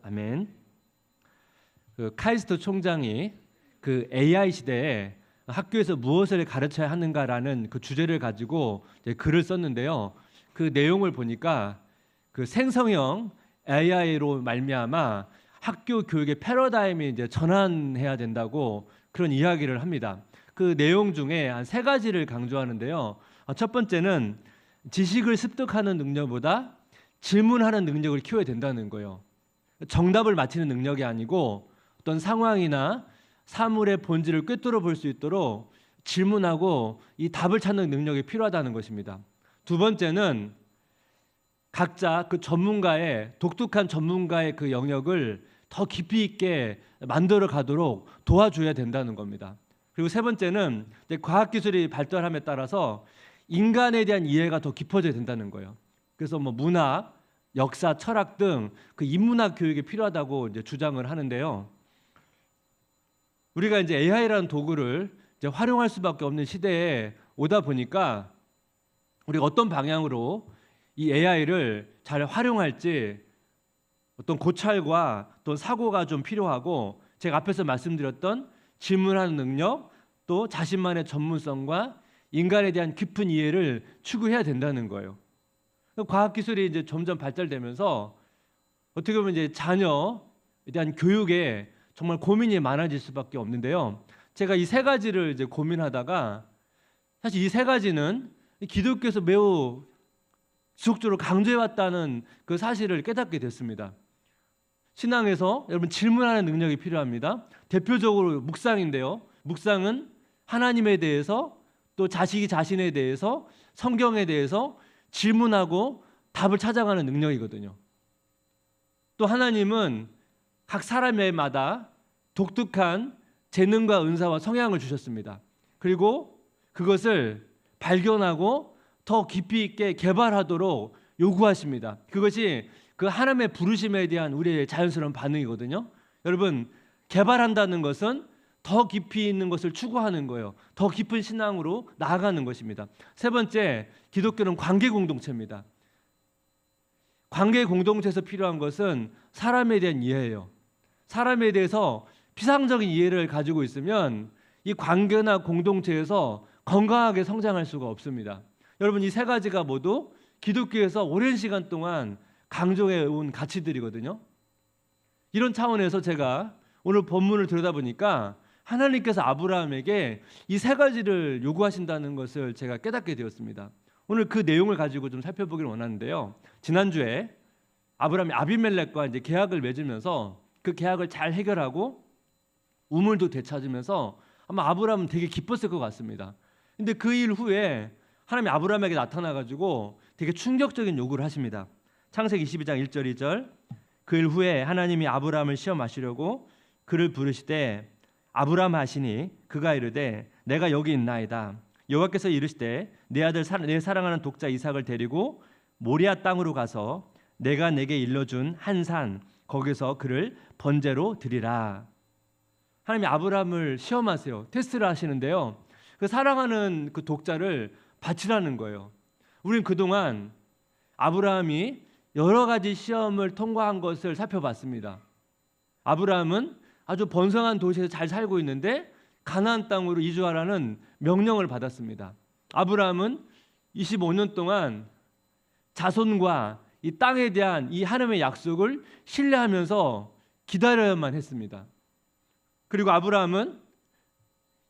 아멘. 그 카이스트 총장이 그 AI 시대에 학교에서 무엇을 가르쳐야 하는가라는 그 주제를 가지고 글을 썼는데요. 그 내용을 보니까 그 생성형 AI로 말미암아 학교 교육의 패러다임이 이제 전환해야 된다고 그런 이야기를 합니다. 그 내용 중에 한 3가지를 강조하는데요. 첫 번째는 지식을 습득하는 능력보다 질문하는 능력을 키워야 된다는 거예요. 정답을 맞히는 능력이 아니고 어떤 상황이나 사물의 본질을 꿰뚫어 볼 수 있도록 질문하고 이 답을 찾는 능력이 필요하다는 것입니다. 두 번째는 각자 그 전문가의 독특한 전문가의 그 영역을 더 깊이 있게 만들어 가도록 도와줘야 된다는 겁니다. 그리고 세 번째는 과학기술이 발달함에 따라서 인간에 대한 이해가 더 깊어져야 된다는 거예요. 그래서 뭐 문학, 역사, 철학 등 그 인문학 교육이 필요하다고 이제 주장을 하는데요. 우리가 이제 AI라는 도구를 이제 활용할 수밖에 없는 시대에 오다 보니까 우리가 어떤 방향으로 이 AI를 잘 활용할지 어떤 고찰과 또 사고가 좀 필요하고, 제가 앞에서 말씀드렸던 질문하는 능력, 또 자신만의 전문성과 인간에 대한 깊은 이해를 추구해야 된다는 거예요. 과학기술이 이제 점점 발달되면서 어떻게 보면 이제 자녀에 대한 교육에 정말 고민이 많아질 수밖에 없는데요. 제가 이 3가지를 이제 고민하다가 사실 이 3가지는 기독교에서 매우 지속적으로 강조해왔다는 그 사실을 깨닫게 됐습니다. 신앙에서 여러분 질문하는 능력이 필요합니다. 대표적으로 묵상인데요. 묵상은 하나님에 대해서 또 자식이 자신에 대해서 성경에 대해서 질문하고 답을 찾아가는 능력이거든요. 또 하나님은 각 사람마다 독특한 재능과 은사와 성향을 주셨습니다. 그리고 그것을 발견하고 더 깊이 있게 개발하도록 요구하십니다. 그것이 그 하나님의 부르심에 대한 우리의 자연스러운 반응이거든요. 여러분, 개발한다는 것은 더 깊이 있는 것을 추구하는 거예요. 더 깊은 신앙으로 나아가는 것입니다. 세 번째, 기독교는 관계 공동체입니다. 관계 공동체에서 필요한 것은 사람에 대한 이해예요. 사람에 대해서 피상적인 이해를 가지고 있으면 이 관계나 공동체에서 건강하게 성장할 수가 없습니다. 여러분, 이 3가지가 모두 기독교에서 오랜 시간 동안 강조해 온 가치들이거든요. 이런 차원에서 제가 오늘 본문을 들여다보니까 하나님께서 아브라함에게 이 3가지를 요구하신다는 것을 제가 깨닫게 되었습니다. 오늘 그 내용을 가지고 좀 살펴보기를 원하는데요. 지난주에 아브라함이 아비멜렉과 이제 계약을 맺으면서 그 계약을 잘 해결하고 우물도 되찾으면서 아마 아브라함은 되게 기뻤을 것 같습니다. 근데 그 일 후에 하나님이 아브라함에게 나타나가지고 되게 충격적인 요구를 하십니다. 창세기 22장 1절 2절. 그 일 후에 하나님이 아브라함을 시험하시려고 그를 부르시되 아브라함 하시니 그가 이르되 내가 여기 있나이다. 여호와께서 이르시되 내 아들 내 사랑하는 독자 이삭을 데리고 모리아 땅으로 가서 내가 내게 일러준 한 산 거기서 그를 번제로 드리라. 하나님이 아브라함을 시험하세요. 테스트를 하시는데요. 그 사랑하는 그 독자를 바치라는 거예요. 우리는 그동안 아브라함이 여러 가지 시험을 통과한 것을 살펴봤습니다. 아브라함은 아주 번성한 도시에서 잘 살고 있는데 가나안 땅으로 이주하라는 명령을 받았습니다. 아브라함은 25년 동안 자손과 이 땅에 대한 이 하나님의 약속을 신뢰하면서 기다려야만 했습니다. 그리고 아브라함은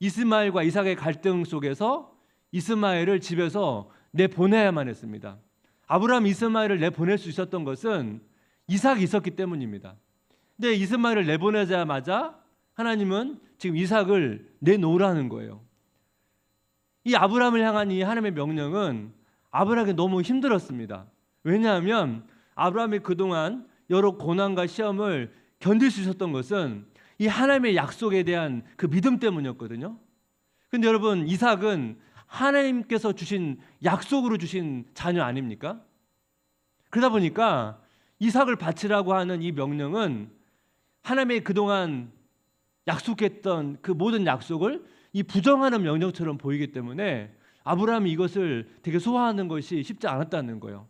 이스마엘과 이삭의 갈등 속에서 이스마엘을 집에서 내보내야만 했습니다. 아브라함 이스마엘을 내보낼 수 있었던 것은 이삭이 있었기 때문입니다. 근데 이스마엘을 내보내자마자 하나님은 지금 이삭을 내놓으라는 거예요. 이 아브라함을 향한 이 하나님의 명령은 아브라함에게 너무 힘들었습니다. 왜냐하면 아브라함이 그동안 여러 고난과 시험을 견딜 수 있었던 것은 이 하나님의 약속에 대한 그 믿음 때문이었거든요. 근데 여러분, 이삭은 하나님께서 주신 약속으로 주신 자녀 아닙니까? 그러다 보니까 이삭을 바치라고 하는 이 명령은 하나님의 그동안 약속했던 그 모든 약속을 이 부정하는 명령처럼 보이기 때문에 아브라함이 이것을 되게 소화하는 것이 쉽지 않았다는 거예요.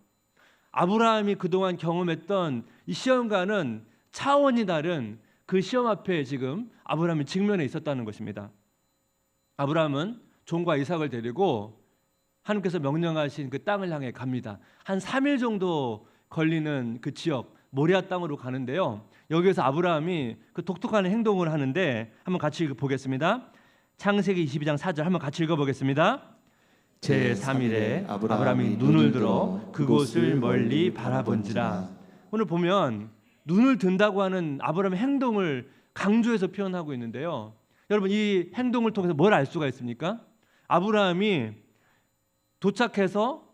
아브라함이 그동안 경험했던 이 시험과는 차원이 다른 그 시험 앞에 지금 아브라함이 직면해 있었다는 것입니다. 아브라함은 종과 이삭을 데리고 하나님께서 명령하신 그 땅을 향해 갑니다. 한 3일 정도 걸리는 그 지역 모리아 땅으로 가는데요. 여기에서 아브라함이 그 독특한 행동을 하는데 한번 같이 보겠습니다. 창세기 22장 4절 한번 같이 읽어보겠습니다. 제3일에 아브라함이 눈을 들어 그곳을 멀리 바라본지라. 오늘 보면 눈을 든다고 하는 아브라함의 행동을 강조해서 표현하고 있는데요. 여러분, 이 행동을 통해서 뭘 알 수가 있습니까? 아브라함이 도착해서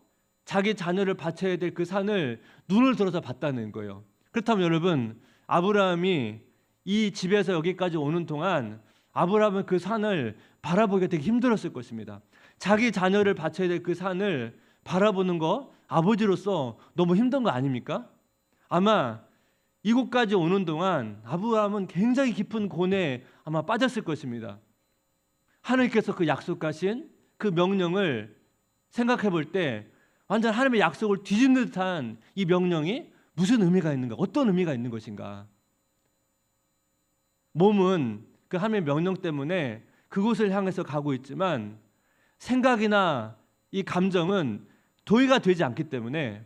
자기 자녀를 바쳐야 될 그 산을 눈을 들어서 봤다는 거예요. 그렇다면 여러분, 아브라함이 이 집에서 여기까지 오는 동안 아브라함은 그 산을 바라보기가 되게 힘들었을 것입니다. 자기 자녀를 바쳐야 될 그 산을 바라보는 거 아버지로서 너무 힘든 거 아닙니까? 아마 이곳까지 오는 동안 아브라함은 굉장히 깊은 고뇌에 아마 빠졌을 것입니다. 하나님께서 그 약속하신 그 명령을 생각해 볼 때 완전 하나님의 약속을 뒤집는 듯한 이 명령이 무슨 의미가 있는가? 어떤 의미가 있는 것인가? 몸은 그 하나님의 명령 때문에 그곳을 향해서 가고 있지만 생각이나 이 감정은 도의가 되지 않기 때문에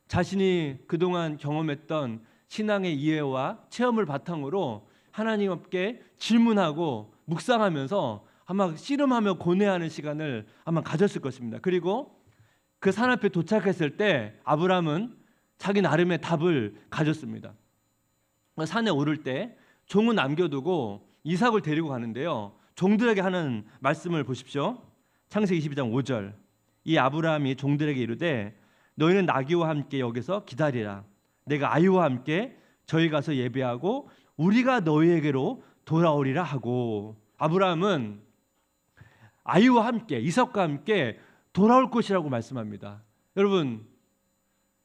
자신이 그동안 경험했던 신앙의 이해와 체험을 바탕으로 하나님께 질문하고 묵상하면서 아마 씨름하며 고뇌하는 시간을 아마 가졌을 것입니다. 그리고 그 산 앞에 도착했을 때 아브라함은 자기 나름의 답을 가졌습니다. 산에 오를 때 종은 남겨두고 이삭을 데리고 가는데요. 종들에게 하는 말씀을 보십시오. 창세기 22장 5절. 이 아브라함이 종들에게 이르되 너희는 나귀와 함께 여기서 기다리라. 내가 아이와 함께 저희 가서 예배하고 우리가 너희에게로 돌아오리라 하고, 아브라함은 아이와 함께 이삭과 함께 돌아올 것이라고 말씀합니다. 여러분,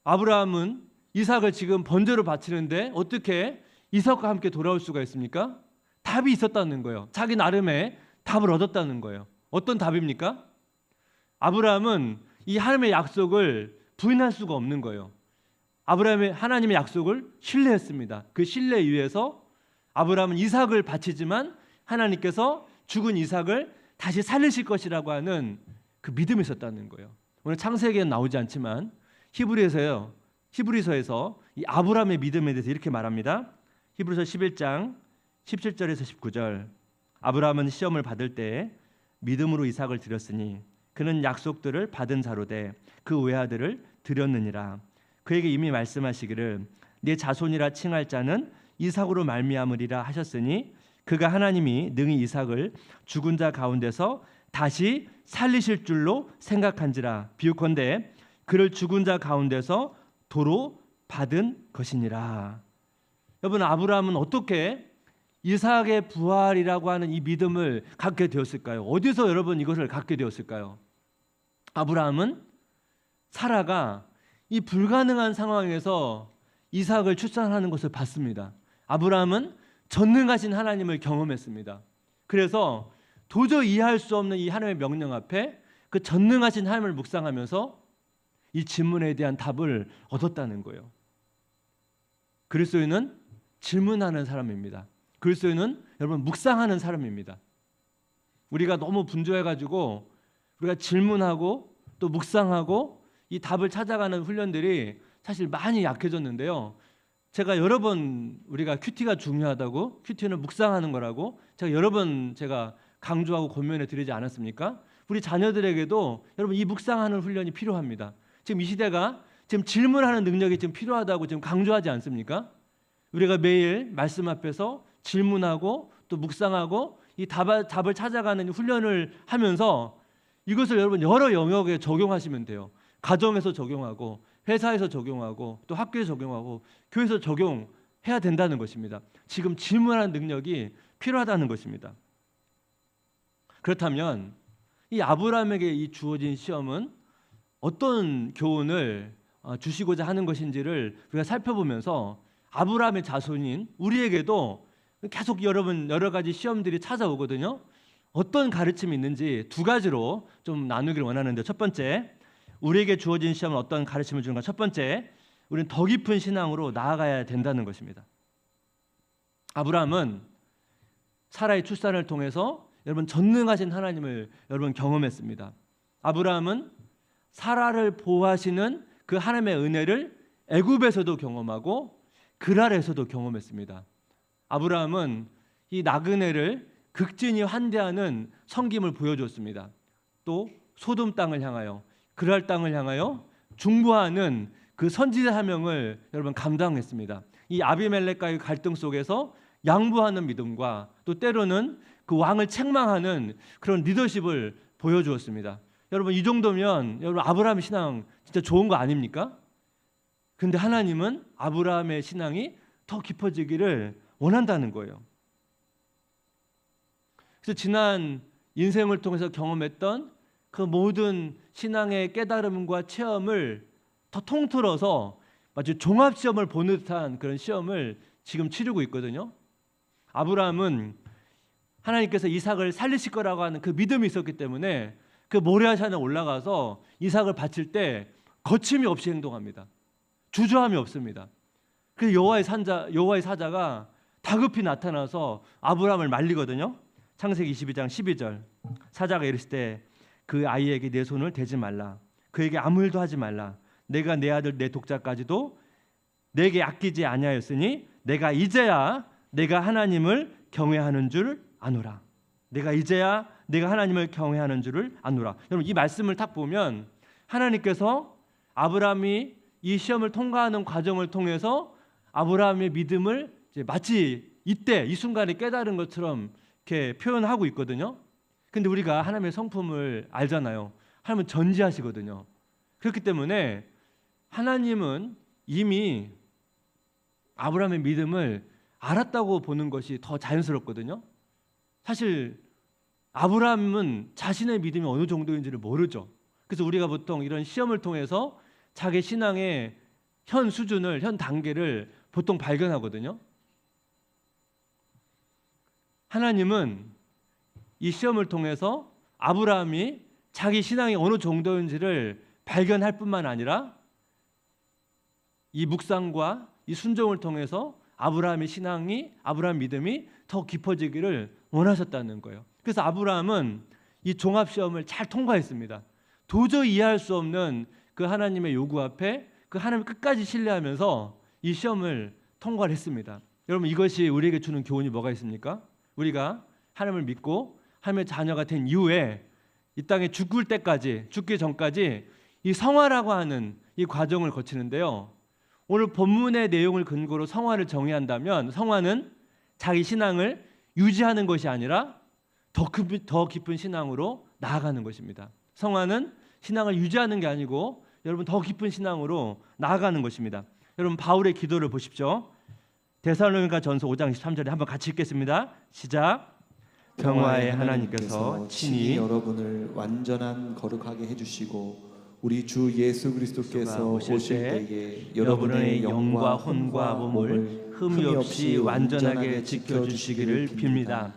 아브라함은 이삭을 지금 번제로 바치는데 어떻게 이삭과 함께 돌아올 수가 있습니까? 답이 있었다는 거예요. 자기 나름의 답을 얻었다는 거예요. 어떤 답입니까? 아브라함은 이 하나님의 약속을 부인할 수가 없는 거예요. 아브라함이 하나님의 약속을 신뢰했습니다. 그 신뢰에 의해서 아브라함은 이삭을 바치지만 하나님께서 죽은 이삭을 다시 살리실 것이라고 하는 그 믿음이 있었다는 거예요. 오늘 창세기에는 나오지 않지만 히브리서에서 이 아브라함의 믿음에 대해서 이렇게 말합니다. 히브리서 11장 17절에서 19절. 아브라함은 시험을 받을 때 믿음으로 이삭을 드렸으니 그는 약속들을 받은 자로 돼 그 외아들을 드렸느니라. 그에게 이미 말씀하시기를 내 자손이라 칭할 자는 이삭으로 말미암으리라 하셨으니 그가 하나님이 능히 이삭을 죽은 자 가운데서 다시 살리실 줄로 생각한지라. 비유컨대 그를 죽은 자 가운데서 도로 받은 것이니라. 여러분, 아브라함은 어떻게 이삭의 부활이라고 하는 이 믿음을 갖게 되었을까요? 어디서 여러분 이것을 갖게 되었을까요? 아브라함은 사라가 이 불가능한 상황에서 이삭을 출산하는 것을 봤습니다. 아브라함은 전능하신 하나님을 경험했습니다. 그래서 도저히 이해할 수 없는 이 하나님의 명령 앞에 그 전능하신 하나님을 묵상하면서 이 질문에 대한 답을 얻었다는 거예요. 그리스도인은 질문하는 사람입니다. 그리스도인은 여러분 묵상하는 사람입니다. 우리가 너무 분주해가지고 우리가 질문하고 또 묵상하고 이 답을 찾아가는 훈련들이 사실 많이 약해졌는데요. 제가 여러 번 우리가 큐티가 중요하다고, 큐티는 묵상하는 거라고 제가 여러 번 제가 강조하고 권면해 드리지 않았습니까? 우리 자녀들에게도 여러분 이 묵상하는 훈련이 필요합니다. 지금 이 시대가 지금 질문하는 능력이 지금 필요하다고 지금 강조하지 않습니까? 우리가 매일 말씀 앞에서 질문하고 또 묵상하고 이 답을 찾아가는 훈련을 하면서 이것을 여러분 여러 영역에 적용하시면 돼요. 가정에서 적용하고 회사에서 적용하고 또 학교에서 적용하고 교회에서 적용해야 된다는 것입니다. 지금 질문하는 능력이 필요하다는 것입니다. 그렇다면 이 아브라함에게 이 주어진 시험은 어떤 교훈을 주시고자 하는 것인지를 우리가 살펴보면서 아브라함의 자손인 우리에게도 계속 여러 가지 시험들이 찾아오거든요. 어떤 가르침이 있는지 두 가지로 좀 나누기를 원하는데, 첫 번째, 우리에게 주어진 시험은 어떤 가르침을 주는가? 첫 번째, 우리는 더 깊은 신앙으로 나아가야 된다는 것입니다. 아브라함은 사라의 출산을 통해서 여러분 전능하신 하나님을 여러분 경험했습니다. 아브라함은 사라를 보호하시는 그 하나님의 은혜를 애굽에서도 경험하고 그랄에서도 경험했습니다. 아브라함은 이 나그네를 극진히 환대하는 섬김을 보여줬습니다. 또 소돔 땅을 향하여 그랄 땅을 향하여 중보하는 그 선지자 사명을 여러분 감당했습니다. 이 아비멜렉과의 갈등 속에서 양보하는 믿음과 또 때로는 그 왕을 책망하는 그런 리더십을 보여주었습니다. 여러분 이 정도면 여러분 아브라함의 신앙 진짜 좋은 거 아닙니까? 근데 하나님은 아브라함의 신앙이 더 깊어지기를 원한다는 거예요. 그래서 지난 인생을 통해서 경험했던 그 모든 신앙의 깨달음과 체험을 더 통틀어서 마치 종합시험을 보는 듯한 그런 시험을 지금 치르고 있거든요. 아브라함은 하나님께서 이삭을 살리실 거라고 하는 그 믿음이 있었기 때문에 그 모리아산에 올라가서 이삭을 바칠 때 거침이 없이 행동합니다. 주저함이 없습니다. 그래서 여호와의 사자가 다급히 나타나서 아브라함을 말리거든요. 창세기 22장 12절 사자가 이르실 때 그 아이에게 내 손을 대지 말라. 그에게 아무 일도 하지 말라. 내가 내 아들 내 독자까지도 내게 아끼지 아니하였으니 내가 이제야 내가 하나님을 경외하는 줄 아노라. 내가 이제야 내가 하나님을 경외하는 줄을 아노라. 여러분 이 말씀을 딱 보면 하나님께서 아브라함이 이 시험을 통과하는 과정을 통해서 아브라함의 믿음을 이제 마치 이때 이 순간에 깨달은 것처럼 이렇게 표현하고 있거든요. 근데 우리가 하나님의 성품을 알잖아요. 하나님은 전지하시거든요. 그렇기 때문에 하나님은 이미 아브라함의 믿음을 알았다고 보는 것이 더 자연스럽거든요. 사실 아브라함은 자신의 믿음이 어느 정도인지를 모르죠. 그래서 우리가 보통 이런 시험을 통해서 자기 신앙의 현 수준을, 현 단계를 보통 발견하거든요. 하나님은 이 시험을 통해서 아브라함이 자기 신앙이 어느 정도인지를 발견할 뿐만 아니라 이 묵상과 이 순종을 통해서 아브라함의 믿음이 더 깊어지기를 원하셨다는 거예요. 그래서 아브라함은 이 종합시험을 잘 통과했습니다. 도저히 이해할 수 없는 그 하나님의 요구 앞에 그 하나님을 끝까지 신뢰하면서 이 시험을 통과를 했습니다. 여러분 이것이 우리에게 주는 교훈이 뭐가 있습니까? 우리가 하나님을 믿고 하나님의 자녀가 된 이후에 이 땅에 죽기 전까지 이 성화라고 하는 이 과정을 거치는데요. 오늘 본문의 내용을 근거로 성화를 정의한다면 성화는 자기 신앙을 유지하는 것이 아니라 더 깊은 신앙으로 나아가는 것입니다. 성화는 신앙을 유지하는 게 아니고 여러분 더 깊은 신앙으로 나아가는 것입니다. 여러분 바울의 기도를 보십시오. 데살로니가전서 5장 23절에 한번 같이 읽겠습니다. 시작. 평화의 하나님께서 친히 여러분을 완전한 거룩하게 해주시고 우리 주 예수 그리스도께서 오실 때에 여러분의 영과 혼과 몸을 흠이 없이 완전하게 지켜주시기를 빕니다.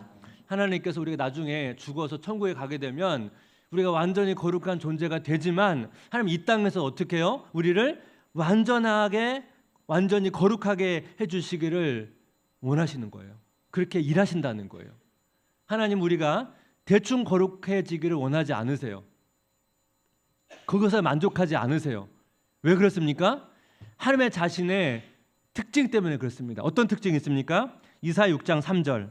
하나님께서 우리가 나중에 죽어서 천국에 가게 되면 우리가 완전히 거룩한 존재가 되지만 하나님 이 땅에서 어떻게 해요? 우리를 완전히 거룩하게 해주시기를 원하시는 거예요. 그렇게 일하신다는 거예요. 하나님 우리가 대충 거룩해지기를 원하지 않으세요. 그것에 만족하지 않으세요. 왜 그렇습니까? 하나님의 자신의 특징 때문에 그렇습니다. 어떤 특징이 있습니까? 이사야 6장 3절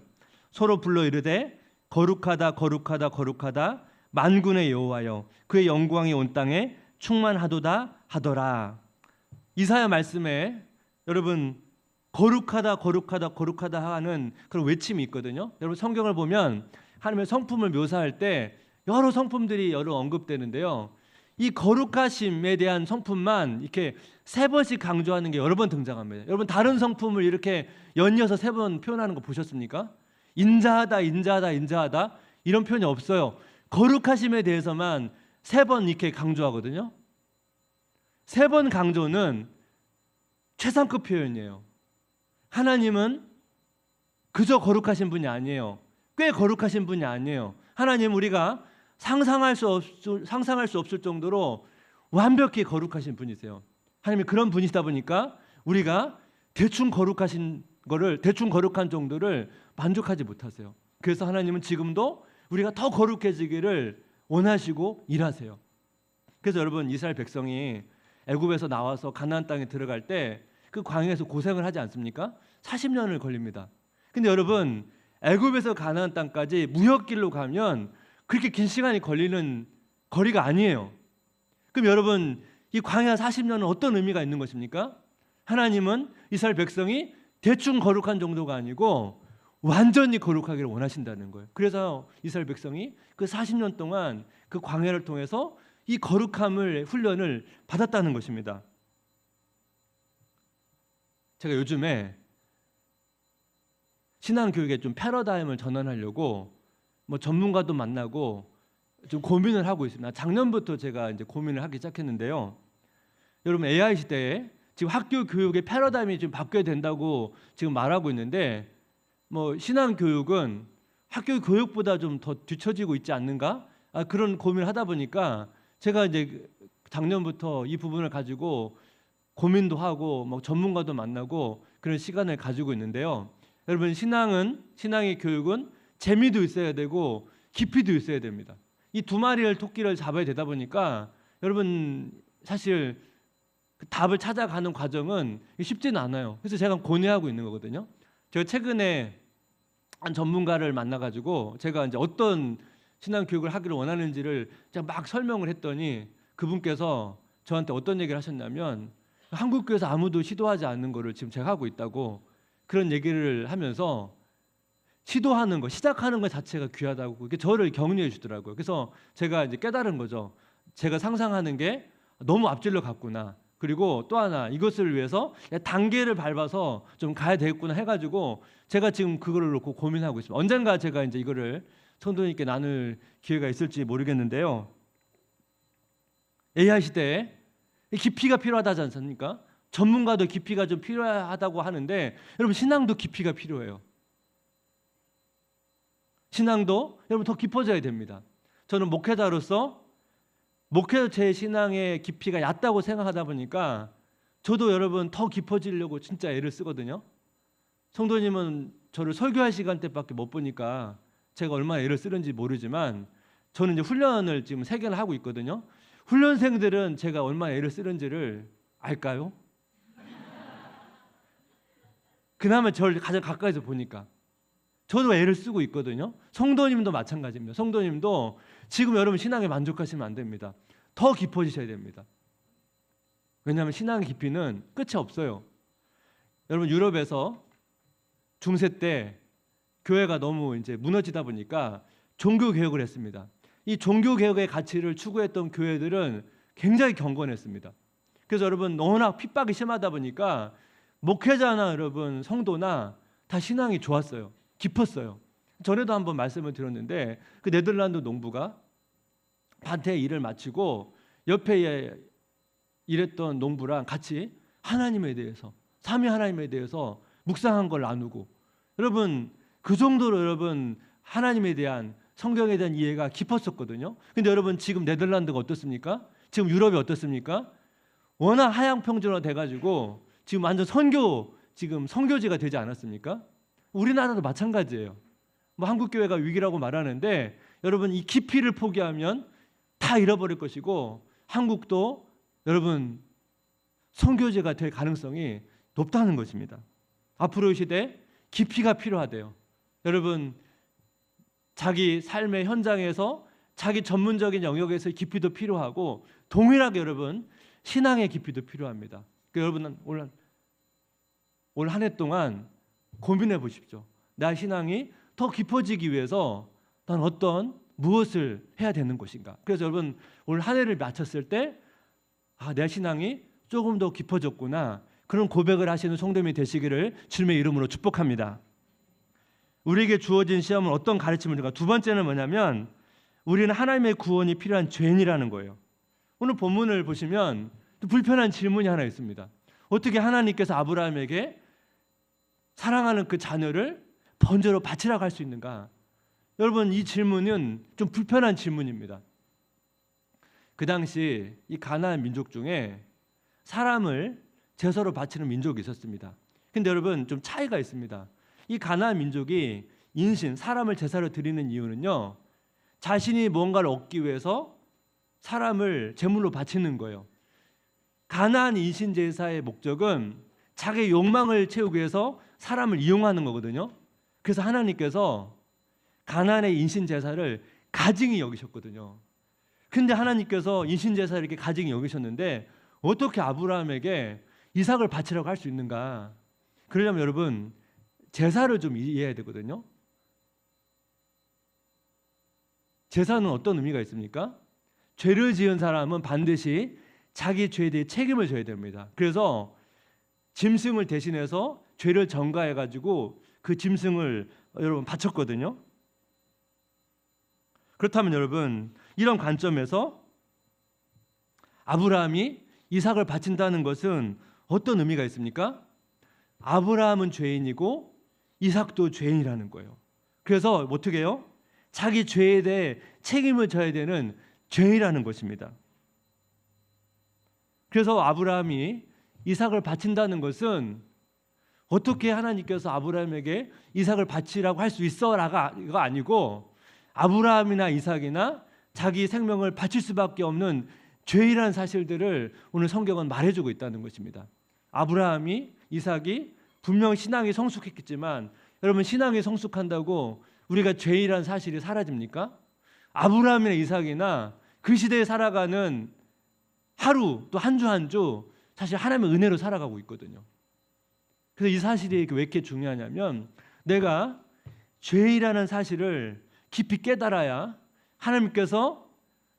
서로 불러 이르되 거룩하다 거룩하다 거룩하다 만군의 여호와여 그의 영광이 온 땅에 충만하도다 하더라. 이사야 말씀에 여러분 거룩하다 거룩하다 거룩하다 하는 그런 외침이 있거든요. 여러분 성경을 보면 하나님의 성품을 묘사할 때 여러 성품들이 언급되는데요. 이 거룩하심에 대한 성품만 이렇게 3번씩 강조하는 게 여러 번 등장합니다. 여러분 다른 성품을 이렇게 연이어서 3번 표현하는 거 보셨습니까? 인자하다 인자하다 인자하다 이런 표현이 없어요. 거룩하심에 대해서만 3번 이렇게 강조하거든요. 3번 강조는 최상급 표현이에요. 하나님은 그저 거룩하신 분이 아니에요. 꽤 거룩하신 분이 아니에요. 하나님 우리가 상상할 수 없을 정도로 완벽히 거룩하신 분이세요. 하나님이 그런 분이시다 보니까 우리가 대충 거룩하신 거를 대충 거룩한 정도를 만족하지 못하세요. 그래서 하나님은 지금도 우리가 더 거룩해지기를 원하시고 일하세요. 그래서 여러분 이스라엘 백성이 애굽에서 나와서 가나안 땅에 들어갈 때 그 광야에서 고생을 하지 않습니까? 40년을 걸립니다. 근데 여러분 애굽에서 가나안 땅까지 무역길로 가면 그렇게 긴 시간이 걸리는 거리가 아니에요. 그럼 여러분 이 광야 40년은 어떤 의미가 있는 것입니까? 하나님은 이스라엘 백성이 대충 거룩한 정도가 아니고 완전히 거룩하기를 원하신다는 거예요. 그래서 이스라엘 백성이 그 40년 동안 그 광야를 통해서 이 거룩함을 훈련을 받았다는 것입니다. 제가 요즘에 신앙교육에 좀 패러다임을 전환하려고 뭐 전문가도 만나고 좀 고민을 하고 있습니다. 작년부터 제가 이제 고민을 하기 시작했는데요. 여러분 AI 시대에 지금 학교 교육의 패러다임이 좀 바뀌어야 된다고 지금 말하고 있는데 뭐 신앙 교육은 학교 교육보다 좀 더 뒤처지고 있지 않는가? 그런 고민을 하다 보니까 제가 이제 작년부터 이 부분을 가지고 고민도 하고 뭐 전문가도 만나고 그런 시간을 가지고 있는데요. 여러분 신앙의 교육은 재미도 있어야 되고 깊이도 있어야 됩니다. 이 두 마리의 토끼를 잡아야 되다 보니까 여러분 사실 그 답을 찾아가는 과정은 쉽지는 않아요. 그래서 제가 고뇌하고 있는 거거든요. 제가 최근에 한 전문가를 만나가지고 제가 이제 어떤 신앙 교육을 하기를 원하는지를 제가 막 설명을 했더니 그분께서 저한테 어떤 얘기를 하셨냐면 한국 교회에서 아무도 시도하지 않는 거를 지금 제가 하고 있다고 그런 얘기를 하면서 시도하는 거, 시작하는 것 자체가 귀하다고 그렇게 저를 격려해 주더라고요. 그래서 제가 이제 깨달은 거죠. 제가 상상하는 게 너무 앞질러 갔구나. 그리고 또 하나 이것을 위해서 단계를 밟아서 좀 가야 되겠구나 해가지고 제가 지금 그거를 놓고 고민하고 있습니다. 언젠가 제가 이제 이거를 성도님께 나눌 기회가 있을지 모르겠는데요. AI 시대에 깊이가 필요하다지 않습니까? 전문가도 깊이가 좀 필요하다고 하는데 여러분 신앙도 깊이가 필요해요. 신앙도 여러분 더 깊어져야 됩니다. 저는 목회자로서 제 신앙의 깊이가 얕다고 생각하다 보니까 저도 여러분 더 깊어지려고 진짜 애를 쓰거든요. 성도님은 저를 설교할 시간대밖에 못 보니까 제가 얼마나 애를 쓰는지 모르지만 저는 이제 훈련을 지금 3개나 하고 있거든요. 훈련생들은 제가 얼마나 애를 쓰는지를 알까요? 그나마 저를 가장 가까이서 보니까 저도 애를 쓰고 있거든요. 성도님도 마찬가지입니다. 성도님도 지금 여러분 신앙에 만족하시면 안 됩니다. 더 깊어지셔야 됩니다. 왜냐하면 신앙의 깊이는 끝이 없어요. 여러분 유럽에서 중세 때 교회가 너무 이제 무너지다 보니까 종교 개혁을 했습니다. 이 종교 개혁의 가치를 추구했던 교회들은 굉장히 경건했습니다. 그래서 여러분 워낙 핍박이 심하다 보니까 목회자나 여러분 성도나 다 신앙이 좋았어요. 깊었어요. 전에도 한번 말씀을 드렸는데 그 네덜란드 농부가 밭에 일을 마치고 옆에 일했던 농부랑 같이 하나님에 대해서 삼위 하나님에 대해서 묵상한 걸 나누고 여러분 그 정도로 여러분 하나님에 대한 성경에 대한 이해가 깊었었거든요. 근데 여러분 지금 네덜란드가 어떻습니까? 지금 유럽이 어떻습니까? 워낙 하향평준화 돼가지고 지금 완전 지금 선교지가 되지 않았습니까? 우리나라도 마찬가지예요. 뭐 한국 교회가 위기라고 말하는데 여러분 이 깊이를 포기하면 다 잃어버릴 것이고 한국도 여러분 선교지가 될 가능성이 높다는 것입니다. 앞으로의 시대 깊이가 필요하대요. 여러분 자기 삶의 현장에서 자기 전문적인 영역에서의 깊이도 필요하고 동일하게 여러분 신앙의 깊이도 필요합니다. 그러니까 여러분 올 한 해 동안 고민해 보십시오. 나 신앙이 더 깊어지기 위해서 난 무엇을 해야 되는 것인가. 그래서 여러분 올 한 해를 마쳤을 때 내 신앙이 조금 더 깊어졌구나. 그런 고백을 하시는 성도님이 되시기를 주님의 이름으로 축복합니다. 우리에게 주어진 시험은 어떤 가르침을 줄까? 두 번째는 뭐냐면 우리는 하나님의 구원이 필요한 죄인이라는 거예요. 오늘 본문을 보시면 또 불편한 질문이 하나 있습니다. 어떻게 하나님께서 아브라함에게 사랑하는 그 자녀를 번제로 바치라고 할 수 있는가? 여러분 이 질문은 좀 불편한 질문입니다. 그 당시 이 가나안 민족 중에 사람을 제사로 바치는 민족이 있었습니다. 근데 여러분 좀 차이가 있습니다. 이 가나안 민족이 인신, 사람을 제사로 드리는 이유는요, 자신이 뭔가를 얻기 위해서 사람을 제물로 바치는 거예요. 가나안 인신 제사의 목적은 자기의 욕망을 채우기 위해서 사람을 이용하는 거거든요. 그래서 하나님께서 가나안의 인신 제사를 가증히 여기셨거든요. 근데 하나님께서 인신 제사를 이렇게 가증히 여기셨는데 어떻게 아브라함에게 이삭을 바치라고 할 수 있는가? 그러려면 여러분 제사를 좀 이해해야 되거든요. 제사는 어떤 의미가 있습니까? 죄를 지은 사람은 반드시 자기 죄에 대해 책임을 져야 됩니다. 그래서 짐승을 대신해서 죄를 전가해 가지고 그 짐승을 여러분 바쳤거든요. 그렇다면 여러분 이런 관점에서 아브라함이 이삭을 바친다는 것은 어떤 의미가 있습니까? 아브라함은 죄인이고 이삭도 죄인이라는 거예요. 그래서 어떻게 해요? 자기 죄에 대해 책임을 져야 되는 죄인이라는 것입니다. 그래서 아브라함이 이삭을 바친다는 것은 어떻게 하나님께서 아브라함에게 이삭을 바치라고 할 수 있어라가 이거 아니고 아브라함이나 이삭이나 자기 생명을 바칠 수밖에 없는 죄이라는 사실들을 오늘 성경은 말해주고 있다는 것입니다. 아브라함이 이삭이 분명 신앙이 성숙했겠지만 여러분 신앙이 성숙한다고 우리가 죄이라는 사실이 사라집니까? 아브라함이나 이삭이나 그 시대에 살아가는 하루 또 한 주 한 주 사실 하나님의 은혜로 살아가고 있거든요. 그래서 이 사실이 왜 이렇게 중요하냐면 내가 죄이라는 사실을 깊이 깨달아야 하나님께서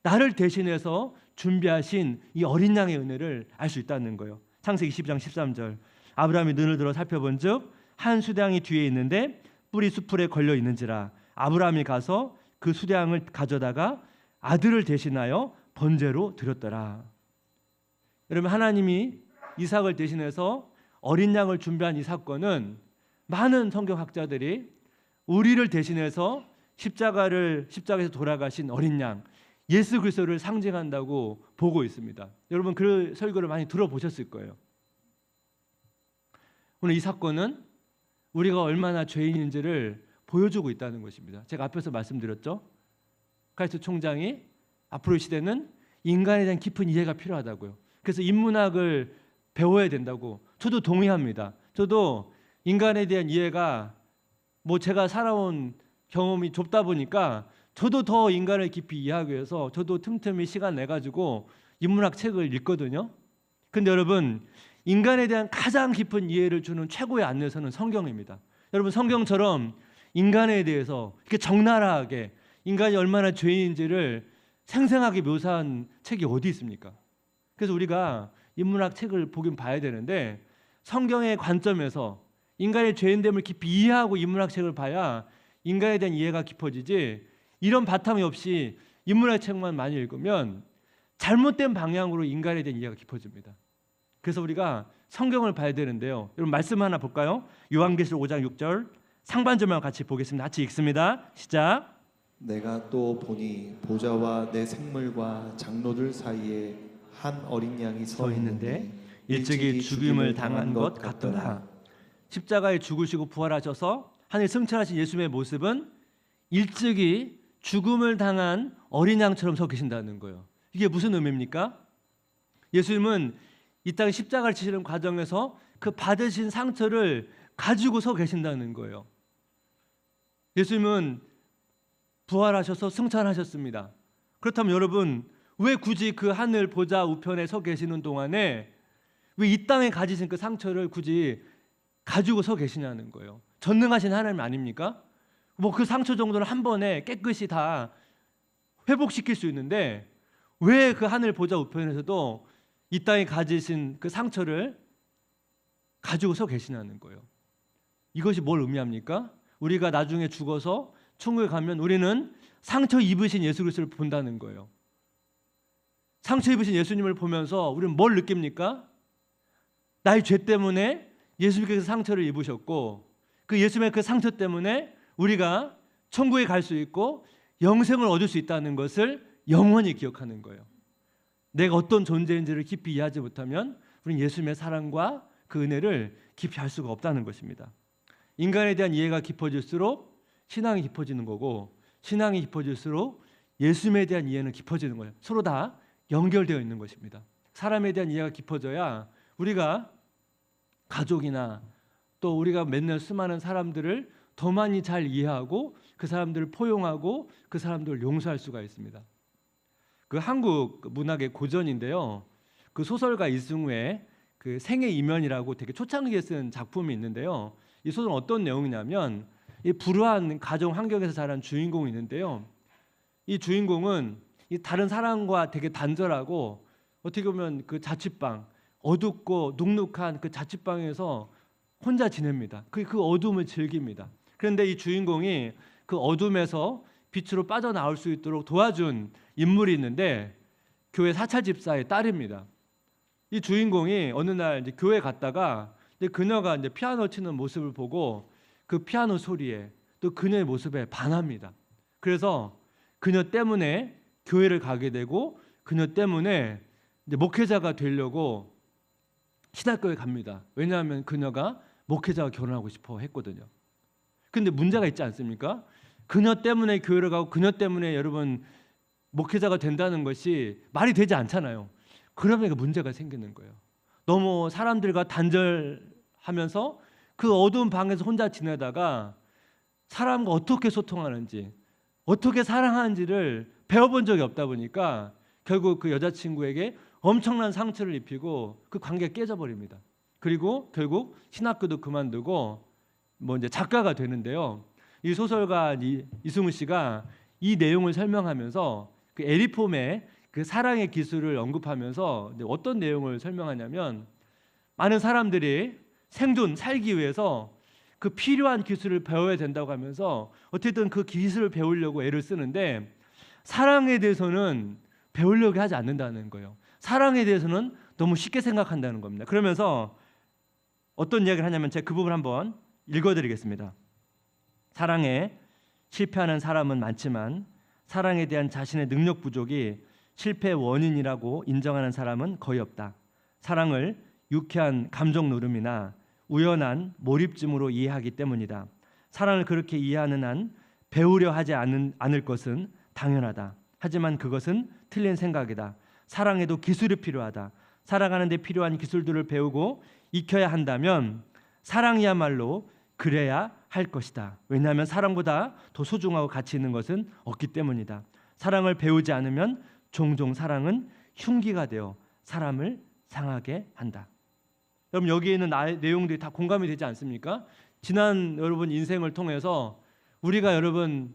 나를 대신해서 준비하신 이 어린 양의 은혜를 알 수 있다는 거예요. 창세기 22장 13절 아브라함이 눈을 들어 살펴본즉 한 수량이 뒤에 있는데 뿔이 수풀에 걸려 있는지라 아브라함이 가서 그 수량을 가져다가 아들을 대신하여 번제로 드렸더라. 여러분 하나님이 이삭을 대신해서 어린 양을 준비한 이 사건은 많은 성경학자들이 우리를 대신해서 십자가에서 돌아가신 어린 양 예수 그리스도를 상징한다고 보고 있습니다. 여러분 그 설교를 많이 들어보셨을 거예요. 오늘 이 사건은 우리가 얼마나 죄인인지를 보여주고 있다는 것입니다. 제가 앞에서 말씀드렸죠. 카리스트 총장이 앞으로의 시대는 인간에 대한 깊은 이해가 필요하다고요. 그래서 인문학을 배워야 된다고 저도 동의합니다. 저도 인간에 대한 이해가 제가 살아온 경험이 좁다 보니까 저도 더 인간을 깊이 이해하기 위해서 저도 틈틈이 시간 내가지고 인문학 책을 읽거든요. 근데 여러분 인간에 대한 가장 깊은 이해를 주는 최고의 안내서는 성경입니다. 여러분 성경처럼 인간에 대해서 이렇게 적나라하게 인간이 얼마나 죄인인지를 생생하게 묘사한 책이 어디 있습니까? 그래서 우리가 인문학 책을 보긴 봐야 되는데 성경의 관점에서 인간의 죄인됨을 깊이 이해하고 인문학 책을 봐야 인간에 대한 이해가 깊어지지 이런 바탕이 없이 인문학 책만 많이 읽으면 잘못된 방향으로 인간에 대한 이해가 깊어집니다. 그래서 우리가 성경을 봐야 되는데요. 여러분 말씀 하나 볼까요? 요한계시록 5장 6절 상반절만 같이 보겠습니다. 같이 읽습니다. 시작. 내가 또 보니 보좌와 내 생물과 장로들 사이에 한 어린 양이 서 있는데 일찍이 죽임을 당한 것 같더라. 십자가에 죽으시고 부활하셔서 하늘 승천하신 예수님의 모습은 일찍이 죽음을 당한 어린 양처럼 서 계신다는 거예요. 이게 무슨 의미입니까? 예수님은 이 땅에 십자가를 지시는 과정에서 그 받으신 상처를 가지고 서 계신다는 거예요. 예수님은 부활하셔서 승천하셨습니다. 그렇다면 여러분 왜 굳이 그 하늘 보좌 우편에 서 계시는 동안에 왜 이 땅에 가지신 그 상처를 굳이 가지고 서 계시냐는 거예요. 전능하신 하나님 아닙니까? 그 상처 정도는 한 번에 깨끗이 다 회복시킬 수 있는데 왜 그 하늘 보좌 우편에서도 이 땅에 가지신 그 상처를 가지고 서 계시냐는 거예요. 이것이 뭘 의미합니까? 우리가 나중에 죽어서 천국에 가면 우리는 상처 입으신 예수 그리스도를 본다는 거예요. 상처 입으신 예수님을 보면서 우리는 뭘 느낍니까? 나의 죄 때문에 예수님께서 상처를 입으셨고 그 예수님의 그 상처 때문에 우리가 천국에 갈 수 있고 영생을 얻을 수 있다는 것을 영원히 기억하는 거예요. 내가 어떤 존재인지를 깊이 이해하지 못하면 우리는 예수님의 사랑과 그 은혜를 깊이 할 수가 없다는 것입니다. 인간에 대한 이해가 깊어질수록 신앙이 깊어지는 거고, 신앙이 깊어질수록 예수님에 대한 이해는 깊어지는 거예요. 서로 다 연결되어 있는 것입니다. 사람에 대한 이해가 깊어져야 우리가 가족이나 또 우리가 맨날 수많은 사람들을 더 많이 잘 이해하고 그 사람들을 포용하고 그 사람들을 용서할 수가 있습니다. 그 한국 문학의 고전인데요. 그 소설가 이승우의 그 생의 이면이라고 되게 초창기에 쓴 작품이 있는데요. 이 소설은 어떤 내용이냐면 이 불우한 가정 환경에서 자란 주인공이 있는데요. 이 주인공은 이 다른 사람과 되게 단절하고 어떻게 보면 그 자취방, 어둡고 눅눅한 그 자취방에서 혼자 지냅니다. 그 어둠을 즐깁니다. 그런데 이 주인공이 그 어둠에서 빛으로 빠져나올 수 있도록 도와준 인물이 있는데 교회 사찰 집사의 딸입니다. 이 주인공이 어느 날 이제 교회 갔다가 이제 그녀가 이제 피아노 치는 모습을 보고 그 피아노 소리에 또 그녀의 모습에 반합니다. 그래서 그녀 때문에 교회를 가게 되고 그녀 때문에 이제 목회자가 되려고 신학교에 갑니다. 왜냐하면 그녀가 목회자와 결혼하고 싶어 했거든요. 근데 문제가 있지 않습니까? 그녀 때문에 교회를 가고 그녀 때문에 여러분 목회자가 된다는 것이 말이 되지 않잖아요. 그러면 문제가 생기는 거예요. 너무 사람들과 단절하면서 그 어두운 방에서 혼자 지내다가 사람과 어떻게 소통하는지, 어떻게 사랑하는지를 배워본 적이 없다 보니까 결국 그 여자친구에게 엄청난 상처를 입히고 그 관계가 깨져버립니다. 그리고 결국 신학교도 그만두고 뭐 이제 작가가 되는데요. 이 소설가 이승우 씨가 이 내용을 설명하면서 그 에리폼의 그 사랑의 기술을 언급하면서 어떤 내용을 설명하냐면 많은 사람들이 생존 살기 위해서 그 필요한 기술을 배워야 된다고 하면서 어쨌든 그 기술을 배우려고 애를 쓰는데 사랑에 대해서는 배우려고 하지 않는다는 거예요. 사랑에 대해서는 너무 쉽게 생각한다는 겁니다. 그러면서 어떤 이야기를 하냐면 제가 그 부분 한번 읽어드리겠습니다. 사랑에 실패하는 사람은 많지만 사랑에 대한 자신의 능력 부족이 실패의 원인이라고 인정하는 사람은 거의 없다. 사랑을 유쾌한 감정 노름이나 우연한 몰입증으로 이해하기 때문이다. 사랑을 그렇게 이해하는 한 배우려 하지 않을 것은 당연하다. 하지만 그것은 틀린 생각이다. 사랑에도 기술이 필요하다. 살아가는 데 필요한 기술들을 배우고 익혀야 한다면 사랑이야말로 그래야 할 것이다. 왜냐하면 사랑보다 더 소중하고 가치 있는 것은 없기 때문이다. 사랑을 배우지 않으면 종종 사랑은 흉기가 되어 사람을 상하게 한다. 여러분 여기에 있는 내용들이 다 공감이 되지 않습니까? 지난 여러분 인생을 통해서 우리가 여러분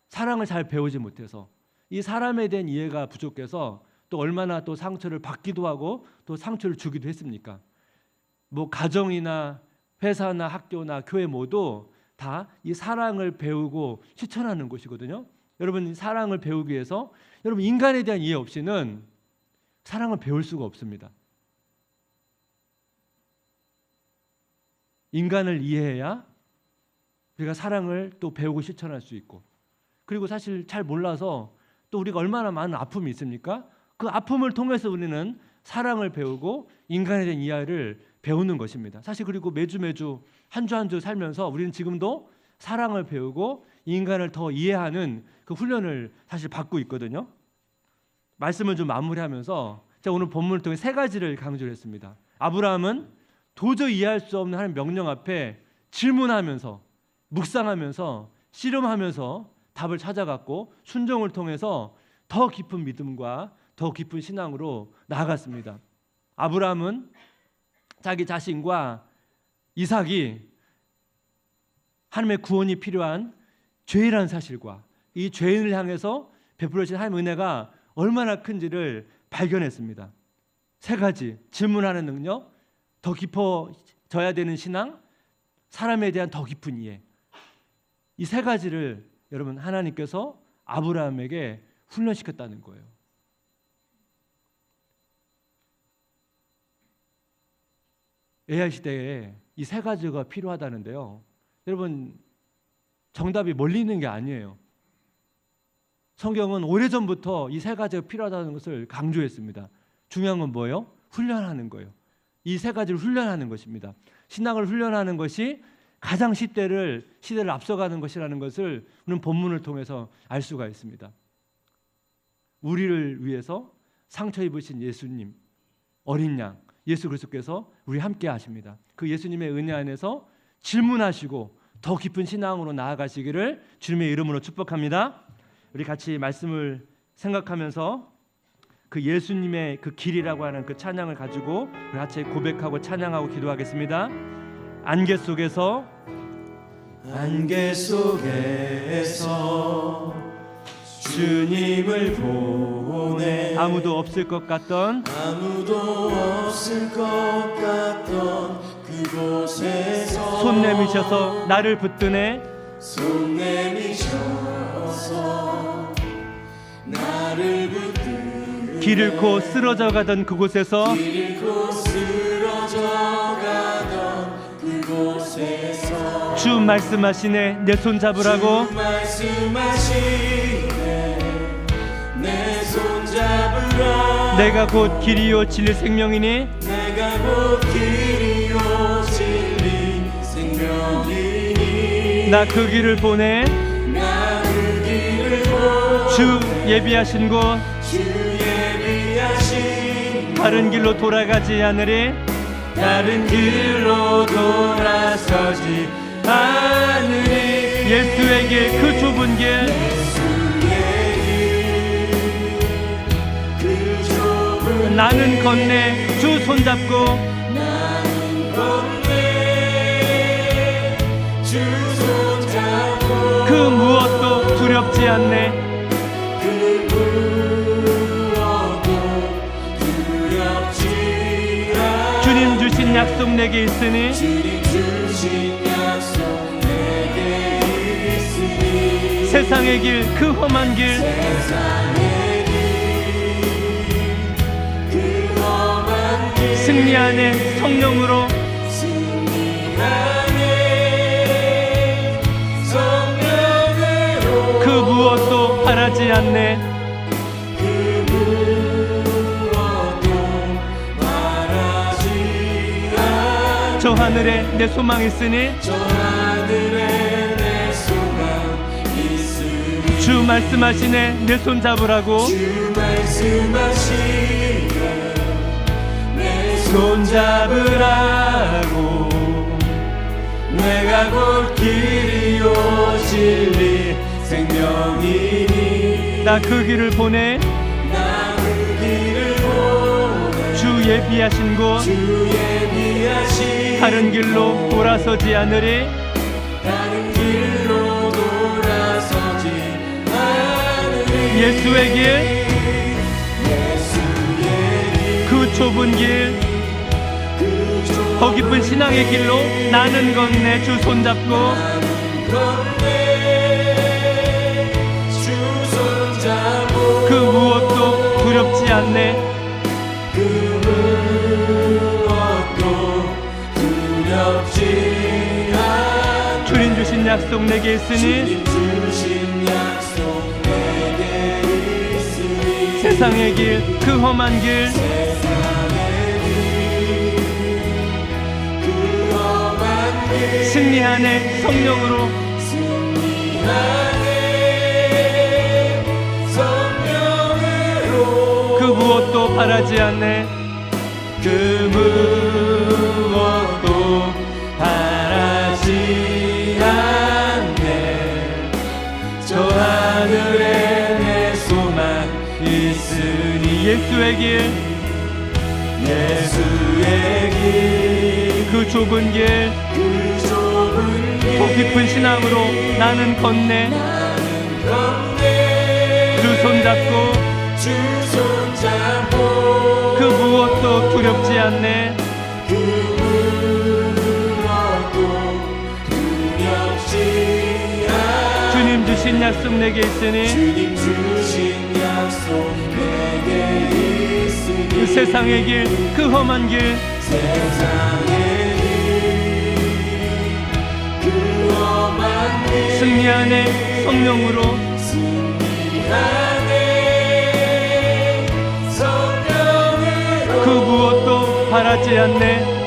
사랑을 잘 배우지 못해서 이 사람에 대한 이해가 부족해서 또 얼마나 또 상처를 받기도 하고 또 상처를 주기도 했습니까? 뭐 가정이나 회사나 학교나 교회 모두 다 이 사랑을 배우고 실천하는 곳이거든요. 여러분 이 사랑을 배우기 위해서 여러분 인간에 대한 이해 없이는 사랑을 배울 수가 없습니다. 인간을 이해해야 우리가 사랑을 또 배우고 실천할 수 있고, 그리고 사실 잘 몰라서 또 우리가 얼마나 많은 아픔이 있습니까? 그 아픔을 통해서 우리는 사랑을 배우고 인간에 대한 이해를 배우는 것입니다. 사실 그리고 매주 한 주 한 주 살면서 우리는 지금도 사랑을 배우고 인간을 더 이해하는 그 훈련을 사실 받고 있거든요. 말씀을 좀 마무리하면서 제가 오늘 본문을 통해 세 가지를 강조를 했습니다. 아브라함은 도저히 이해할 수 없는 하나님의 명령 앞에 질문하면서 묵상하면서 씨름하면서 답을 찾아갔고 순종을 통해서 더 깊은 믿음과 더 깊은 신앙으로 나아갔습니다. 아브라함은 자기 자신과 이삭이 하나님의 구원이 필요한 죄라는 사실과 이 죄인을 향해서 베풀어진 하나님의 은혜가 얼마나 큰지를 발견했습니다. 세 가지: 질문하는 능력, 더 깊어져야 되는 신앙, 사람에 대한 더 깊은 이해. 이 세 가지를 여러분 하나님께서 아브라함에게 훈련시켰다는 거예요. AI 시대에 이 세 가지가 필요하다는데요. 여러분 정답이 멀리 있는 게 아니에요. 성경은 오래전부터 이 세 가지가 필요하다는 것을 강조했습니다. 중요한 건 뭐예요? 훈련하는 거예요. 이 세 가지를 훈련하는 것입니다. 신앙을 훈련하는 것이 가장 시대를 앞서가는 것이라는 것을 우리는 본문을 통해서 알 수가 있습니다. 우리를 위해서 상처 입으신 예수님, 어린 양 예수 그리스도께서 우리 함께 하십니다. 그 예수님의 은혜 안에서 질문하시고 더 깊은 신앙으로 나아가시기를 주님의 이름으로 축복합니다. 우리 같이 말씀을 생각하면서 그 예수님의 그 길이라고 하는 그 찬양을 가지고 우리 같이 고백하고 찬양하고 기도하겠습니다. 안개 속에서 주님을 보내 아무도 없을 것 같던 그곳에서 손 내미셔서 나를 붙드네 나를 붙들네 길 잃고 쓰러져 가던 그곳에서 주 말씀하시네 내 손 잡으라고 내 손 잡으라 내가 곧 길이요 진리 생명이니 내가 곧 길이요 진리 생명이니 나 그 길을 보내 나 그 길을 보내 주 예비하신 곳 주 예비하신 다른 길로 돌아가지 않으리 다른 길로 돌아서지 않으리 예수의 길 그 좁은 길 그 좁은 나는 건네 주 손잡고 나는 건네 주 손잡고 그 무엇도 두렵지 않네 그 무엇도 두렵지 않네 주님 주신 약속 내게 있으니 주님 주신 약속 내게 있으니 세상의 길 그 험한 길 세상의 길 그 험한 길 승리 안에 성령으로 승리하네 성령으로 그 무엇도 바라지 않네 그 무엇도 바라지 않네 저 하늘에 내 소망 있으니 저 하늘에 내 소망 있으니 주 말씀하시네 내 손 잡으라고 주 말씀하시네 내 손 잡으라고 내가 곧 길이요 진리 생명이니 나 그 길을 보내 나 그 길을 보내 주 예비하신 곳 주 예비하신 다른 길로 돌아서지 않으리 다른 길로 돌아서지 않으리 예수의 길 예수의 그 좁은 길 더 깊은 신앙의 길로 나는 건네 주 손잡고 건네 주 손잡고 그 무엇도 두렵지 않네 그 무엇도 두렵지 않네 주님 주신 약속 내게 있으니 주님 주신 약속 내게 있으니 세상의 길 그 험한 길 승리하네 성령으로 승리하네 성령으로 그 무엇도 바라지 않네 그 무엇도 바라지 않네 저 하늘에 내 소망 있으니 예수의 길 예수의 길 그 좁은 길 그 좁은 길 더 깊은 신앙으로 나는 건네 나는 건네 주 손잡고 주 손잡고 그 무엇도 두렵지 않네 그 무엇도 두렵지 않네 주님 주신 약속 내게 있으니 주님 주신 약속 내게 있으니 그 세상의 길 그 험한 길 세상의 길 그 험한 길 승리하네 성령으로 승리하네 성령으로 그 무엇도 바라지 않네.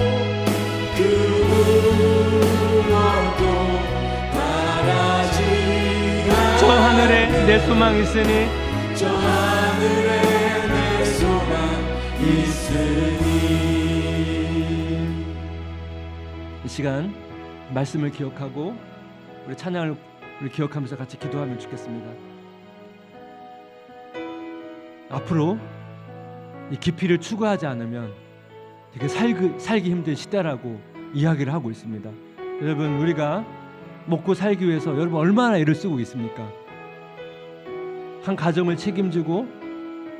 저 하늘에 내 소망 있으니 저 하늘에 내 소망 있으니. 이 시간 말씀을 기억하고 우리 찬양을 기억하면서 같이 기도하면 좋겠습니다. 앞으로 이 깊이를 추구하지 않으면 되게 살기 힘든 시대라고 이야기를 하고 있습니다. 여러분, 우리가 먹고 살기 위해서 여러분 얼마나 애를 쓰고 있습니까? 한 가정을 책임지고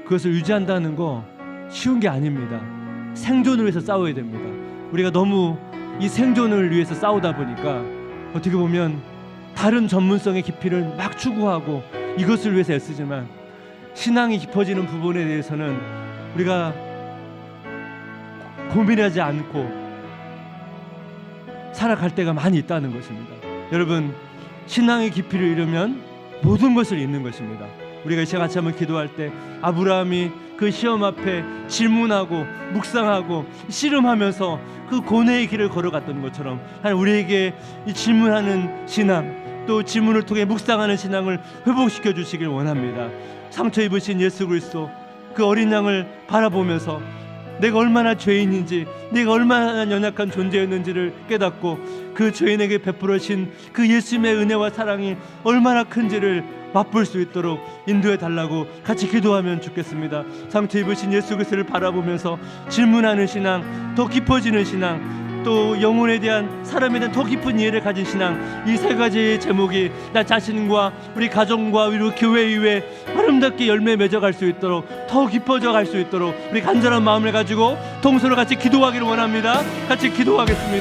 그것을 유지한다는 거 쉬운 게 아닙니다. 생존을 위해서 싸워야 됩니다. 우리가 너무 이 생존을 위해서 싸우다 보니까 어떻게 보면 다른 전문성의 깊이를 막 추구하고 이것을 위해서 애쓰지만 신앙이 깊어지는 부분에 대해서는 우리가 고민하지 않고 살아갈 때가 많이 있다는 것입니다. 여러분, 신앙의 깊이를 잃으면 모든 것을 잃는 것입니다. 우리가 이 시간 같이 한번 기도할 때 아브라함이 그 시험 앞에 질문하고 묵상하고 씨름하면서 그 고뇌의 길을 걸어갔던 것처럼 하나님 우리에게 이 질문하는 신앙, 또 질문을 통해 묵상하는 신앙을 회복시켜 주시길 원합니다. 상처 입으신 예수 그리스도 그 어린 양을 바라보면서 내가 얼마나 죄인인지, 내가 얼마나 연약한 존재였는지를 깨닫고 그 죄인에게 베풀어진 그 예수님의 은혜와 사랑이 얼마나 큰지를 맛볼 수 있도록 인도해 달라고 같이 기도하면 좋겠습니다. 상처 입으신 예수 그리스도를 바라보면서 질문하는 신앙, 더 깊어지는 신앙, 또 영혼에 대한, 사람에 대한 더 깊은 이해를 가진 신앙, 이 세 가지의 제목이 나 자신과 우리 가정과 우리 교회 이외에 아름답게 열매 맺어갈 수 있도록, 더 깊어져 갈 수 있도록 우리 간절한 마음을 가지고 동서로 같이 기도하기를 원합니다. 같이 기도하겠습니다.